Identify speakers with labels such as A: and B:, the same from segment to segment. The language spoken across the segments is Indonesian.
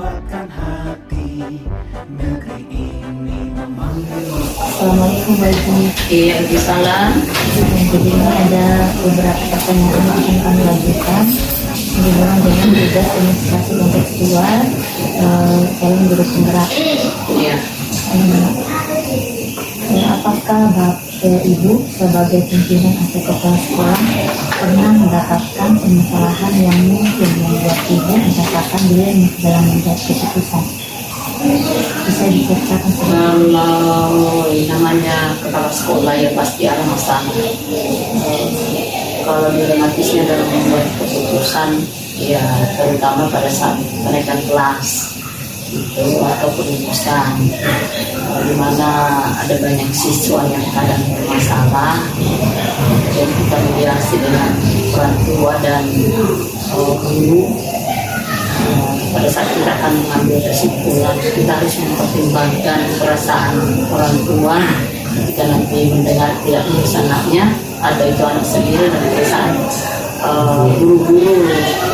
A: kuatkan hati, negeri ini memanggil.
B: Assalamualaikum warahmatullahi wabarakatuh.
C: Iya, salam.
B: Jadi ini ada beberapa pertanyaan yang akan kami lanjutkan. Berhubungan dengan tugas administrasi kontekstual dalam guru penggerak.
C: Iya.
B: Apakah Ibu sebagai pimpinan atau kepala sekolah pernah mendapatkan permasalahan yang mungkin membuat Ibu mendapatkan dilema dalam membuat keputusan? Bisa diceritakan sedikit?
C: Kalau namanya kepala sekolah ya pasti ada masalah. Kalau dilematisnya dalam membuat keputusan, ya terutama pada saat kenaikan kelas itu atau perumusan, di mana ada banyak siswa yang kadang bermasalah, dan kita mediasi dengan orang tua dan guru. Pada saat kita akan mengambil kesimpulan, kita harus mempertimbangkan perasaan orang tua ketika nanti mendengar tidak urus anaknya atau itu anak sendiri, dan perasaan guru-guru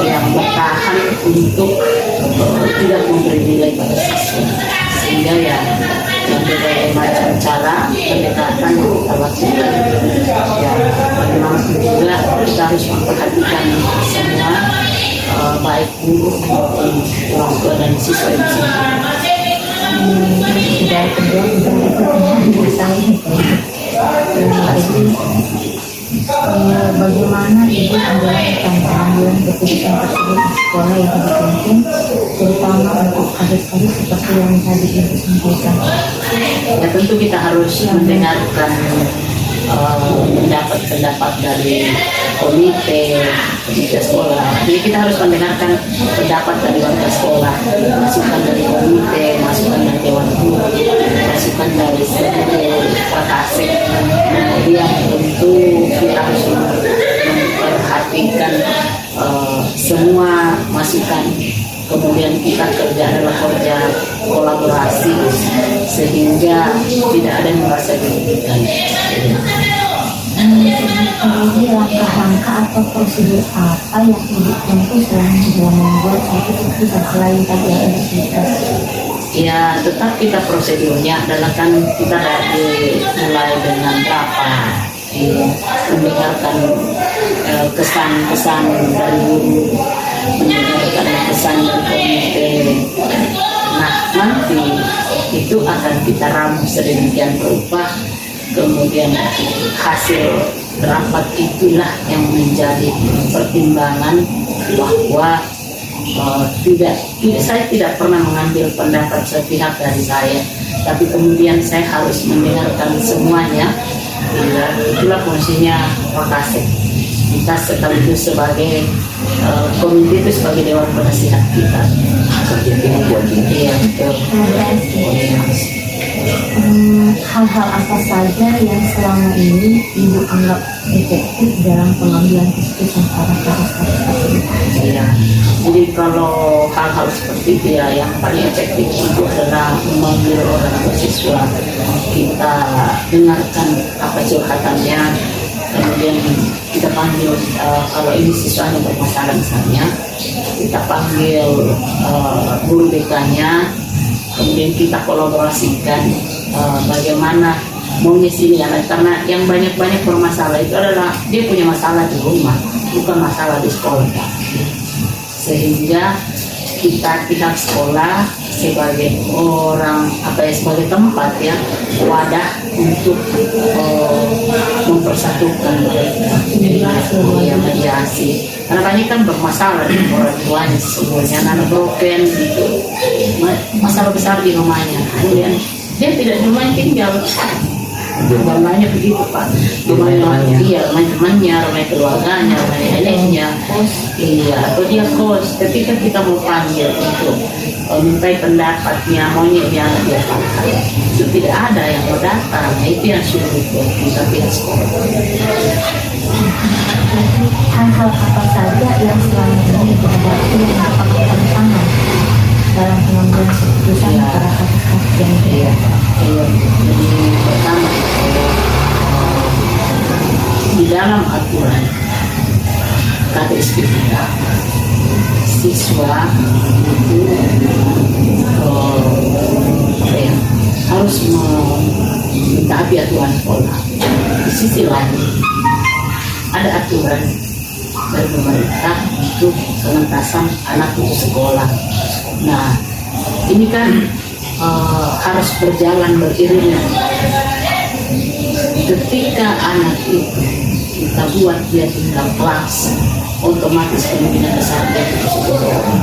C: yang bertahan untuk tidak memberi nilai pada siswa, sehingga ya dengan berbagai macam cara pendekatan kita lakukan. Ya, bagaimanapun juga kita harus memperhatikan semua, baik guru maupun orang tua dan siswa itu sendiri.
B: Dari kedua bagaimana Ibu menjalankan pengambilan keputusan tersebut di sekolah yang Ibu pimpin, terutama untuk kasus-kasus seperti yang tadi Ibu sampaikan?
C: Ya, tentu kita harus mendengarkan pendapat dari komite sekolah. Jadi kita harus mendengarkan pendapat dari warga sekolah, masukan dari komite, masukan dari dewan guru, masukan dari seluruh prakasek. Kemudian tentu kita harus memperhatikan semua masukan. Kemudian kita kerja adalah kerja kolaborasi, sehingga tidak ada yang merasa dirugikan.
B: Jadi langkah-langkah atau prosedur apa yang Ibu tempuh selama membuat satu keputusan selain tadi yang Ibu ceritakan?
C: Ya, tetap kita prosedurnya adalah kan kita mulai dengan rapat, mendengarkan kesan-kesan dari guru, mendengarkan kesan dari komite. Nah, nanti itu akan kita ramu sedemikian rupa, kemudian hasil rapat itulah yang menjadi pertimbangan bahwa saya tidak pernah mengambil pendapat sepihak dari saya, tapi kemudian saya harus mendengarkan semuanya. Ya, itulah fungsinya Wakasek. Kita sekaligus sebagai komite itu sebagai dewan penasihat kita. Iya, betul.
B: Hal-hal apa saja yang selama ini Ibu anggap efektif dalam pengambilan keputusan pada kasus-kasus tersebut?
C: Ya, jadi kalau hal-hal seperti itu ya, yang paling efektif itu adalah memanggil orang tua siswa. Kita dengarkan apa curhatannya, kemudian kita panggil kalau ini siswanya bermasalah misalnya, kita panggil guru BK-nya, kemudian kita kolaborasikan bagaimana mengisi anak, karena yang banyak-banyak bermasalah itu adalah dia punya masalah di rumah, bukan masalah di sekolah. Sehingga kita pihak sekolah sebagai orang sebagai tempat ya, wadah untuk mempersatukan mereka, mediasi. Karena banyak kan bermasalah di orang tuanya, semuanya anak broken gitu, masalah besar di rumahnya. Kemudian dia tidak di rumah tinggal, rumahnya begitu Pak, rumahnya dia, rumah temannya, rumah keluarganya, rumah neneknya, iya, atau dia kos. Ketika kita mau panggil untuk minta pendapatnya, maunya dia pakai, itu tidak ada yang mau datang. Itu yang sulit buat kita pihak sekolah.
B: Hal-hal apa saja yang selama ini dihadapi yang merupakan tantangan dalam pengambilan keputusan pada kasus-kasus yang
C: Jadi pertama, di dalam aturan KTSP kita, siswa itu satuan sekolah. Di sisi lain ada aturan dari pemerintah untuk pengentasan anak putus sekolah. Nah, ini kan harus berjalan beriringan. Ketika anak itu kita buat dia tinggal kelas, otomatis kemungkinan besar dia putus sekolah.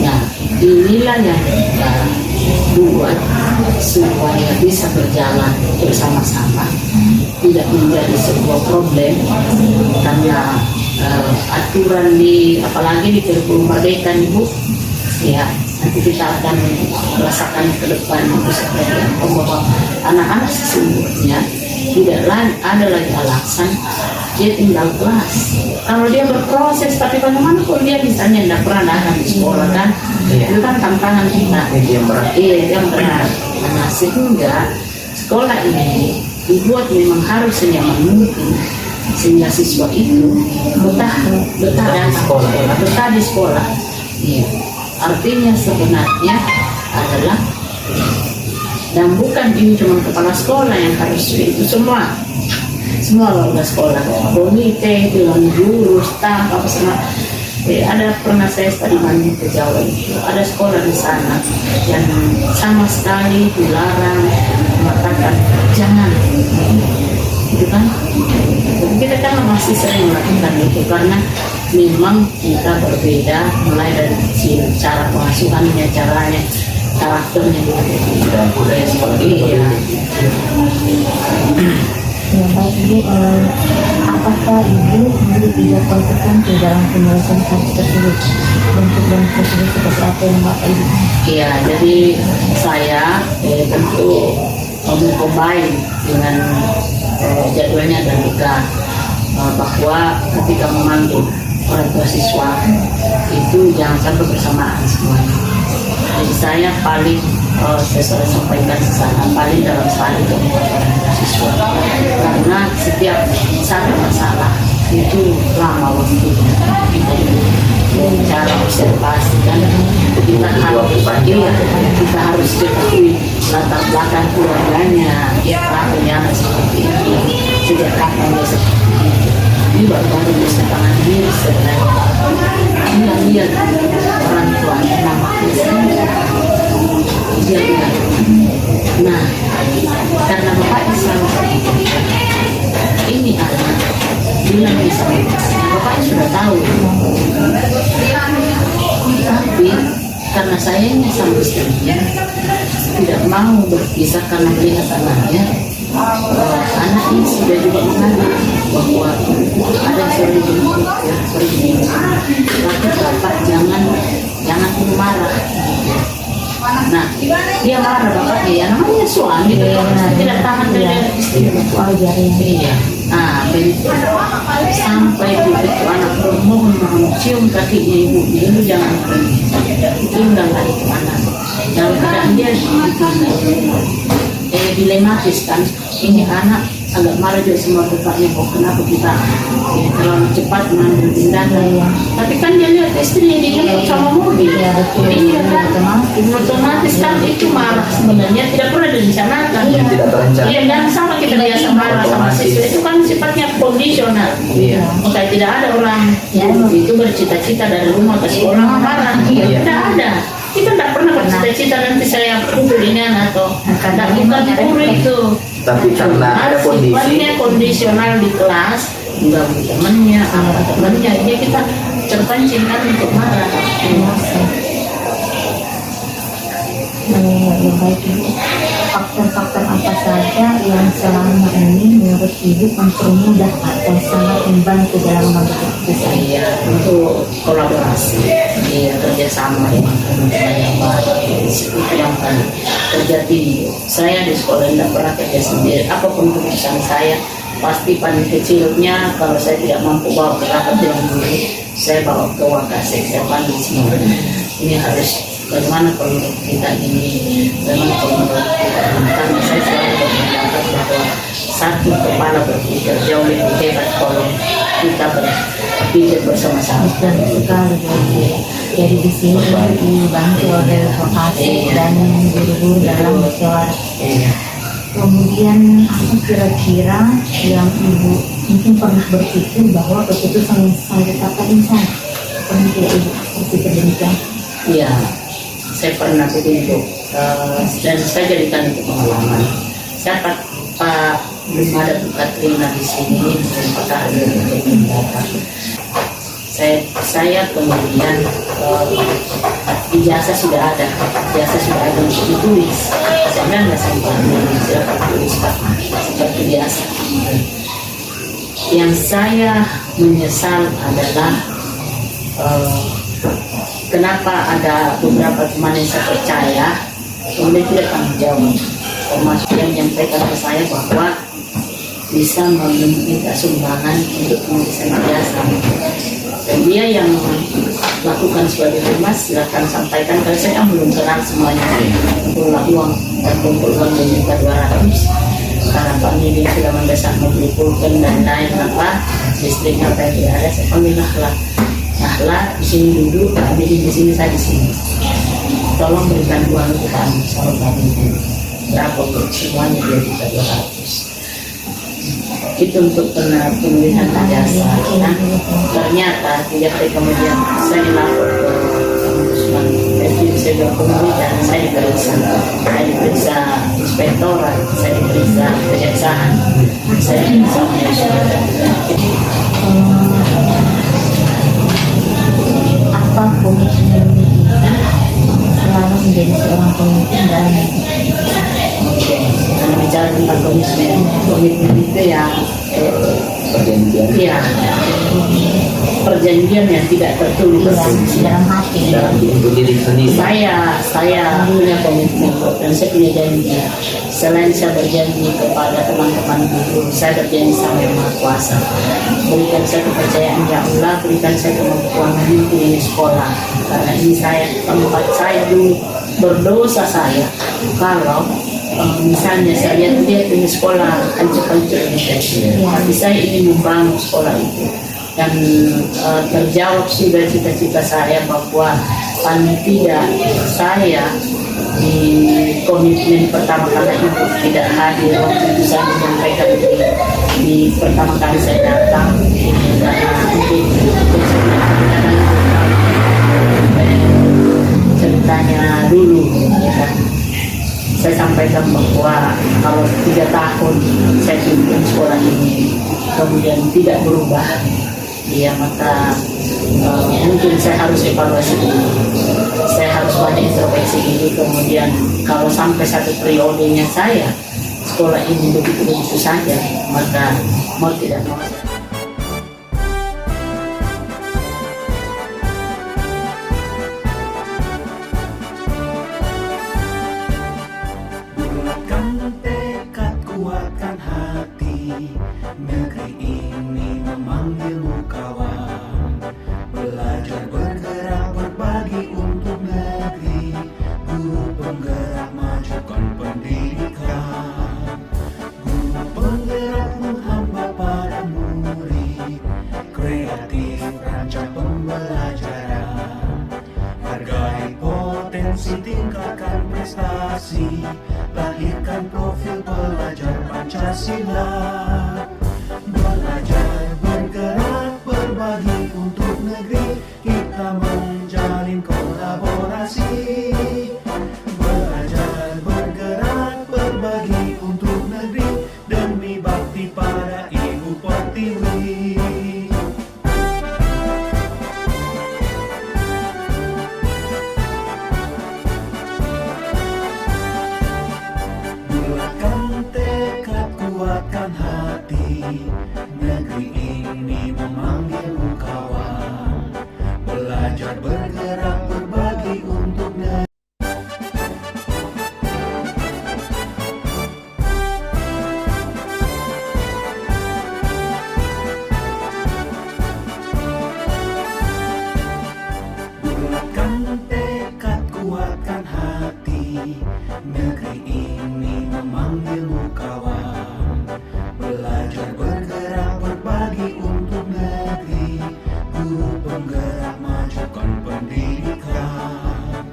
C: Nah, inilah yang kita buat supaya bisa berjalan bersama-sama, tidak menjadi sebuah problem karena aturan apalagi di Perpu Merdeka Ibu, ya nanti kita akan merasakan ke depan seperti apa, bahwa anak-anak sesungguhnya tidak ada lagi alasan dia tinggal kelas. Kalau dia berproses, tapi bagaimana kalau dia misalnya tidak pernah datang di sekolah kan, itu kan tantangan kita. Yang benar. Nah, sehingga sekolah ini dibuat memang harus senyaman mungkin sehingga siswa itu betah di sekolah. Iya. Artinya sebenarnya adalah, dan bukan ini cuma kepala sekolah yang harus itu, semua warga sekolah, komite, dewan guru, staf, apa semua. Ada pernah saya tadi mandi ke Jawa itu, ada sekolah di sana yang sama sekali dilarang, mengatakan jangan, gitu kan? Jadi kita kan masih sering melakukan itu karena memang kita berbeda mulai dari kecil, cara pengasuhannya, caranya, karakternya dan budaya seperti ini.
B: Ya baik Ibu, apakah Ibu juga konsisten di dalam penyelesaian kasus tersebut? Bentuk-bentuk tersebut seperti apa yang Bapak Ibu?
C: Iya, jadi saya tentu mengcombine dengan jadwalnya dan juga bahwa ketika memanggil orang tua siswa itu jangan sampai bersamaan semuanya. Jadi saya paling saya sudah sampaikan ke sana paling dalam sehari ke siswa, karena setiap satu masalah itu lama waktunya. Cara observasi kan kita harus ketahui latar belakang keluarganya, latarnya seperti itu, sejak kapan dia seperti itu. Ini baru bisa tangan diri sebenarnya. Ini lihat orang tua nama dia bilang, nah karena bapaknya selalu ini anak bilang bisa, bapaknya sudah tahu, tapi karena sayangnya sama istrinya tidak mau berpisah karena melihat anaknya, anak ini sudah juga mengaku bahwa ada yang sering dijemput, tapi bapak jangan marah. Nah, dia marah bapaknya, ya namanya suami, tidak tahan dari istri. Iya. Nah, begitu sampai begitu anak bermohon cium kakinya ibunya, itu jangan pergi, itu udah nggak itu anak. Dalam keadaan dia dilematis kan, ini anak agak marah juga sama bapaknya, kok kenapa kita terlalu cepat mengambil tindakan. Tapi kan dia lihat istrinya dijemput sama mobil, iya kan, otomatis kan itu marah sebenarnya tidak pernah direncanakan. Iya, dan sama kita biasa marah sama siswa itu kan sifatnya kondisional. Maka tidak ada orang itu bercita-cita dari rumah ke sekolah marah, tidak ada. Kita tidak pernah bercita-cita nanti saya pukul ini atau tidak, bukan pukul itu.
D: Tapi karena ada kondisi,
C: sifatnya kondisional di kelas, mengganggu temannya, apa temannya, jadi kita terpancing kan untuk marah.
B: Ya baik Ibu, faktor-faktor apa saja yang selama ini menurut Ibu mempermudah atau sangat membantu dalam mengambil keputusan?
C: Iya, untuk kolaborasi, iya, kerjasama dengan teman-teman yang baik, itu yang paling terjadi. Saya di sekolah tidak pernah kerja sendiri, apapun keputusan saya pasti paling kecilnya kalau saya tidak mampu bawa ke rapat dengan guru, saya bawa ke wakasek, saya panggil semua. Ini harus bagaimana kalau kita ini, bagaimana kalau kita ini, karena saya selalu berpendapat bahwa satu kepala berpikir jauh lebih hebat kalau kita berpikir bersama-sama.
B: Jadi di sini dibantu oleh vokasi dan guru-guru dalam musyawarah. Kemudian apa kira-kira yang Ibu mungkin pernah berpikir bahwa keputusan yang saya tetapkan ini salah? Pernah tidak Ibu berpikir demikian?
C: Iya, saya pernah begitu dan saya jadikan itu pengalaman. Saya Pak belum ada Bu Katrina di sini, Pak Karyo untuk datang. Saya kemudian ijazah sudah ada untuk ditulis. Saya bilang nggak sempat silakan tulis Pak, seperti biasa. Yang saya menyesal adalah kenapa ada beberapa teman yang saya percaya kemudian tidak tanggung jawab, termasuk yang menyampaikan ke saya bahwa bisa meminta sumbangan untuk penulisan ijazah. Dan dia yang lakukan sebagai humas, silakan sampaikan. Kalau saya belum kenal semuanya, kumpullah uang dan kumpul uang 2.200 karena Pak Nidin sudah mendesak membeli pulpen dan lain listrik apa yang tidak ada. Saya panggil lah di sini duduk, Pak Nidin di sini, saya di sini. Tolong berikan uang untuk kami sama Pak Nidin. Berapa untuk semuanya 2.200. Itu untuk penulisan ijazah. Nah, ternyata 3 hari kemudian saya dilapor ke Ombudsman. Jadi saya berkomunikasi dan saya diperiksa inspektorat, saya diperiksa kejaksaan, saya diperiksa
B: apa komitmen selalu menjadi seorang pemimpin dalam
C: bicara tentang komitmen itu ya perjanjian yang tidak tertulis
B: dalam hati.
D: untuk diri sendiri.
C: Saya punya komitmen dan saya punya janji. Selain saya berjanji kepada teman-teman guru, saya berjanji sama Yang Maha Kuasa. Berikan saya kepercayaan ya Allah, berikan saya kemampuan memimpin ini sekolah. Karena ini tempat saya dulu berdosa saya. Kalau misalnya saya lihat dia punya sekolah hancur-hancur tapi saya ingin membangun sekolah itu dan terjawab sudah cita-cita saya bahwa paling tidak saya di komitmen pertama kali itu tidak hadir waktu itu saya menyampaikan di pertama kali saya datang karena untuk ceritanya dulu ya kan. Saya sampaikan bahwa kalau 3 tahun saya pimpin sekolah ini kemudian tidak berubah, ya maka mungkin saya harus evaluasi dulu. Saya harus banyak introspeksi dulu. Kemudian kalau sampai 1 periodenya saya sekolah ini begitu saja, maka mau tidak mau.
A: Kuatkan hati, negeri ini memanggilmu kawan. Belajar bergerak berbagi untuk negeri, guru penggerak majukan pendidikan. Guru penggerak menghamba pada murid, kreatif rancang pembelajaran. Hargai potensi, tingkatkan prestasi, lahirkan profil pelajar Pancasila. Belajar bergerak berbagi untuk negeri, kita menjalin kolaborasi. Belajar bergerak berbagi untuk negeri, demi bakti pada Ibu Pertiwi. Kuatkan hati, negeri ini memanggilmu kawan. Belajar bergerak berbagi untuk negeri. Bulatkan tekad, kuatkan hati, negeri ini memanggilmu kawan. Belajar bergerak berbagi untuk negeri, guru penggerak majukan pendidikan.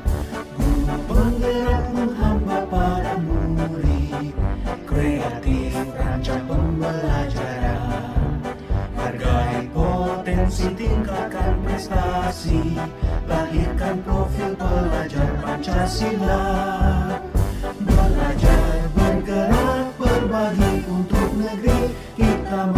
A: Guru penggerak menghamba pada murid, berprestasi, lahirkan profil pelajar Pancasila. Belajar, bergerak, berbagi untuk negeri, kita